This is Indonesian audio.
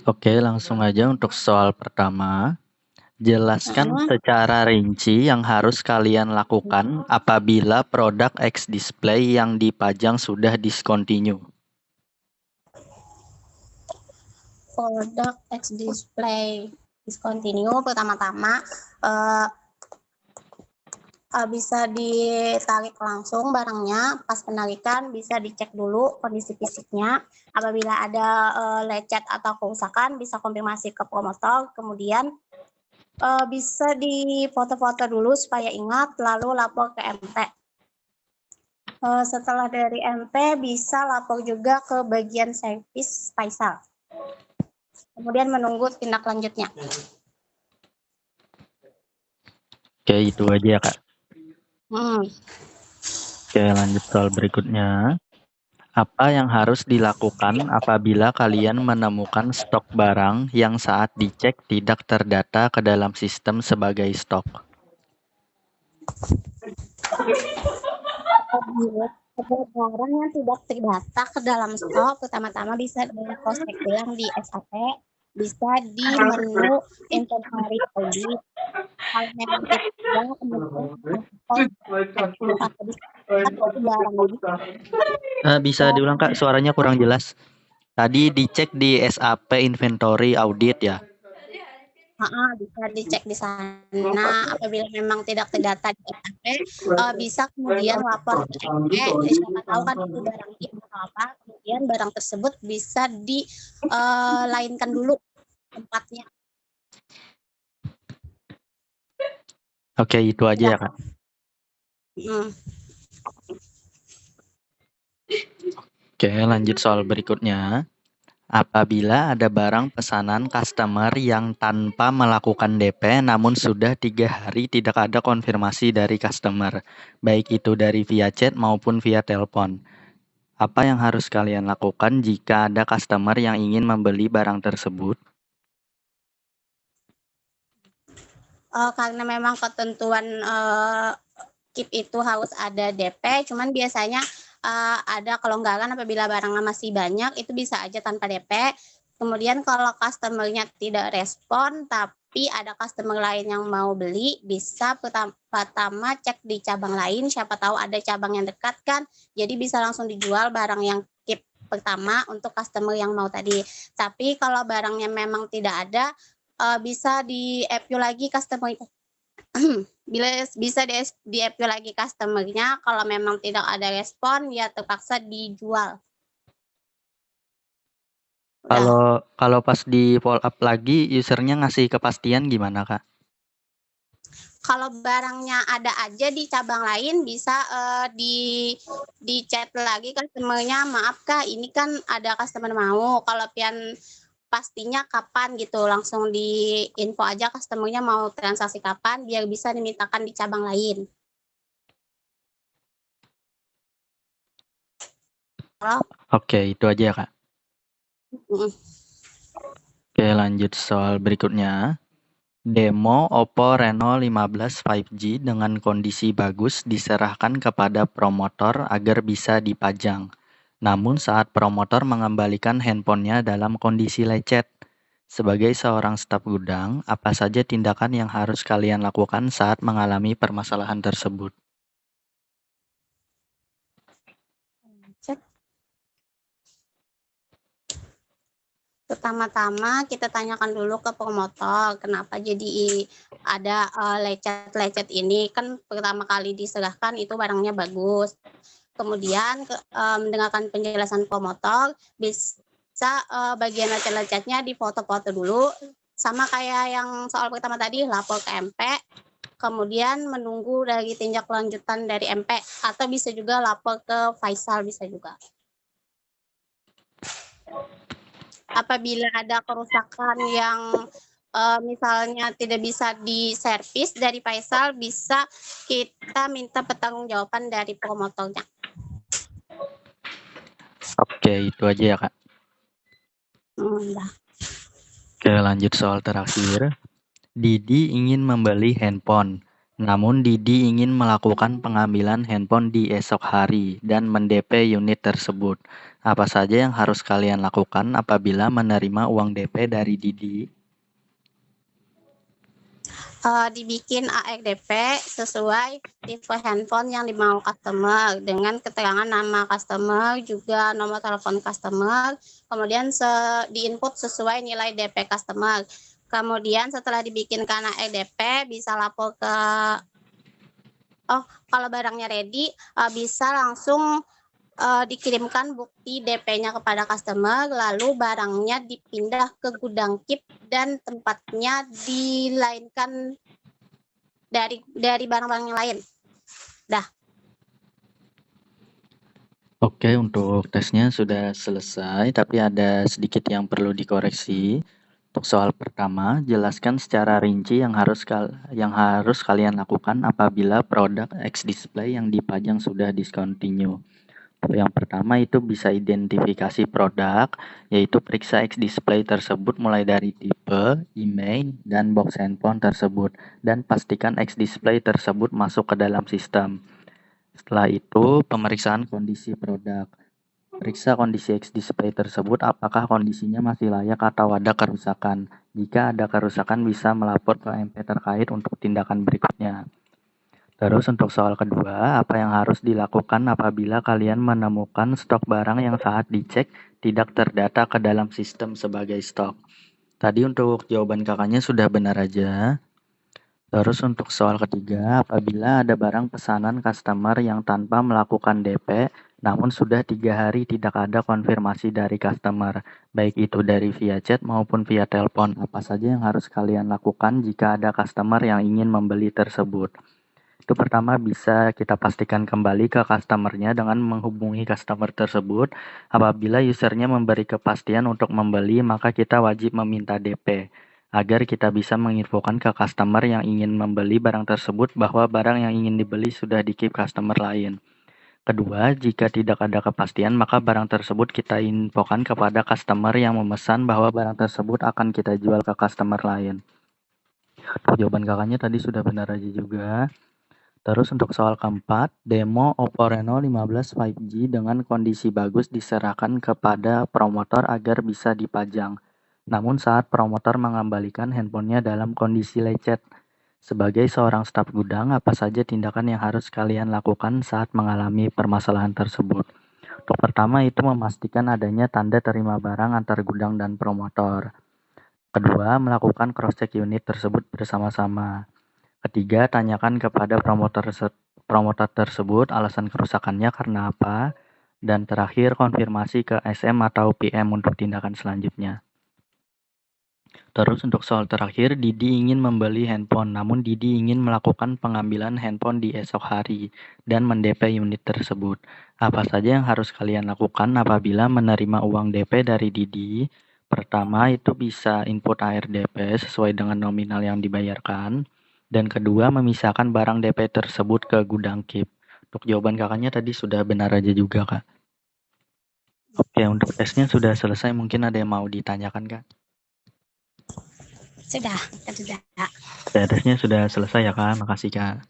Oke, langsung aja untuk soal pertama. Jelaskan secara rinci yang harus kalian lakukan apabila produk X display yang dipajang sudah discontinue. Produk X display discontinue, pertama-tama bisa ditarik langsung barangnya. Pas penarikan bisa dicek dulu kondisi fisiknya. Apabila ada lecet atau kerusakan bisa konfirmasi ke promotor. Kemudian bisa difoto-foto dulu supaya ingat, lalu lapor ke MP. Setelah dari MP bisa lapor juga ke bagian servis Faisal. Kemudian menunggu tindak lanjutnya. Oke, itu aja ya, Kak. Oke, lanjut soal berikutnya. Apa yang harus dilakukan apabila kalian menemukan stok barang yang saat dicek tidak terdata ke dalam sistem sebagai stok? Apabila ada barang yang tidak terdata ke dalam stok, pertama-tama bisa di-cross check ulang di SAP, bisa di menu inventory audit. Kalau memang tidak ada, kemudian Bisa diulang, Kak, suaranya kurang jelas. Tadi dicek di SAP inventory audit ya? Bisa dicek di sana. Apabila memang tidak terdata di SAP, bisa kemudian lapor ke MP. Siapa tahu kan itu barangnya atau apa. Kemudian barang tersebut bisa dilainkan dulu tempatnya. Oke, itu aja ya, Kak. Oke, lanjut soal berikutnya. Apabila ada barang pesanan customer yang tanpa melakukan DP namun sudah 3 hari tidak ada konfirmasi dari customer, baik itu dari via chat maupun via telepon. Apa yang harus kalian lakukan jika ada customer yang ingin membeli barang tersebut? Karena memang ketentuan KIP itu harus ada DP, cuman biasanya ada kelonggaran apabila barangnya masih banyak, itu bisa aja tanpa DP. Kemudian kalau customer-nya tidak respon, tapi ada customer lain yang mau beli, bisa pertama cek di cabang lain, siapa tahu ada cabang yang dekat kan, jadi bisa langsung dijual barang yang KIP pertama untuk customer yang mau tadi. Tapi kalau barangnya memang tidak ada, bisa di-FU lagi customer bila bisa di-FU lagi customer-nya, kalau memang tidak ada respon ya terpaksa dijual. Kalau pas di follow up lagi usernya ngasih kepastian gimana, Kak? Kalau barangnya ada aja di cabang lain bisa di chat lagi customer-nya, maaf Kak, ini kan ada customer mau. Kalau pian pastinya kapan gitu, langsung di info aja customer-nya mau transaksi kapan biar bisa dimintakan di cabang lain. Oke, itu aja ya, Kak. Oke, lanjut soal berikutnya. Demo Oppo Reno 15 5G dengan kondisi bagus diserahkan kepada promotor agar bisa dipajang. Namun saat promotor mengembalikan handphonenya dalam kondisi lecet. Sebagai seorang staf gudang, apa saja tindakan yang harus kalian lakukan saat mengalami permasalahan tersebut? Pertama-tama kita tanyakan dulu ke promotor, kenapa jadi ada lecet-lecet ini, kan pertama kali diserahkan itu barangnya bagus. Kemudian mendengarkan penjelasan promotor, bisa bagian lecet-lecetnya difoto-foto dulu, sama kayak yang soal pertama tadi, lapor ke MP, kemudian menunggu dari tindak lanjutan dari MP, atau bisa juga lapor ke Faisal, bisa juga. Apabila ada kerusakan yang misalnya tidak bisa diservis dari Faisal, bisa kita minta pertanggungjawaban dari promotornya. Oke, itu aja ya, Kak. Oke, lanjut soal terakhir. Didi ingin membeli handphone, Namun Didi ingin melakukan pengambilan handphone di esok hari dan men-DP unit tersebut. Apa saja yang harus kalian lakukan apabila menerima uang DP dari Didi? Dibikin ARDP sesuai tipe handphone yang dimau customer dengan keterangan nama customer, juga nomor telepon customer, kemudian diinput sesuai nilai DP customer. Kemudian setelah dibikinkan ARDP bisa lapor ke kalau barangnya ready bisa langsung dikirimkan bukti DP-nya kepada customer, lalu barangnya dipindah ke gudang KIP dan tempatnya dilainkan dari barang-barang yang lain. Oke, untuk tesnya sudah selesai, tapi ada sedikit yang perlu dikoreksi. Untuk soal pertama, jelaskan secara rinci yang harus kalian lakukan apabila produk X-Display yang dipajang sudah discontinue. Yang pertama itu bisa identifikasi produk, yaitu periksa X-Display tersebut mulai dari tipe, email, dan box handphone tersebut, dan pastikan X-Display tersebut masuk ke dalam sistem. Setelah itu, pemeriksaan kondisi produk. Periksa kondisi X-Display tersebut apakah kondisinya masih layak atau ada kerusakan. Jika ada kerusakan bisa melapor ke MP terkait untuk tindakan berikutnya. Terus untuk soal kedua, apa yang harus dilakukan apabila kalian menemukan stok barang yang saat dicek tidak terdata ke dalam sistem sebagai stok? Tadi untuk jawaban kakaknya sudah benar aja. Terus untuk soal ketiga, apabila ada barang pesanan customer yang tanpa melakukan DP, namun sudah 3 hari tidak ada konfirmasi dari customer, baik itu dari via chat maupun via telepon, apa saja yang harus kalian lakukan jika ada customer yang ingin membeli tersebut? Itu pertama bisa kita pastikan kembali ke customer-nya dengan menghubungi customer tersebut. Apabila usernya memberi kepastian untuk membeli, maka kita wajib meminta DP agar kita bisa menginfokan ke customer yang ingin membeli barang tersebut bahwa barang yang ingin dibeli sudah di-keep customer lain. Kedua, jika tidak ada kepastian, maka barang tersebut kita infokan kepada customer yang memesan bahwa barang tersebut akan kita jual ke customer lain. Jawaban kakaknya tadi sudah benar aja juga. Terus untuk soal keempat, demo Oppo Reno 15 5G dengan kondisi bagus diserahkan kepada promotor agar bisa dipajang. Namun saat promotor mengembalikan handphonenya dalam kondisi lecet. Sebagai seorang staf gudang, apa saja tindakan yang harus kalian lakukan saat mengalami permasalahan tersebut? Untuk pertama itu memastikan adanya tanda terima barang antar gudang dan promotor. Kedua, melakukan cross-check unit tersebut bersama-sama. Ketiga, tanyakan kepada promotor tersebut alasan kerusakannya karena apa. Dan terakhir, konfirmasi ke SM atau PM untuk tindakan selanjutnya. Terus untuk soal terakhir, Didi ingin membeli handphone, namun Didi ingin melakukan pengambilan handphone di esok hari dan men-DP unit tersebut. Apa saja yang harus kalian lakukan apabila menerima uang DP dari Didi? Pertama, itu bisa input ARDP sesuai dengan nominal yang dibayarkan. Dan kedua, memisahkan barang DP tersebut ke gudang KIP. Untuk jawaban kakaknya tadi sudah benar aja juga, Kak. Oke, untuk tesnya sudah selesai. Mungkin ada yang mau ditanyakan, Kak? Sudah. Tesnya sudah selesai ya, Kak. Makasih, Kak.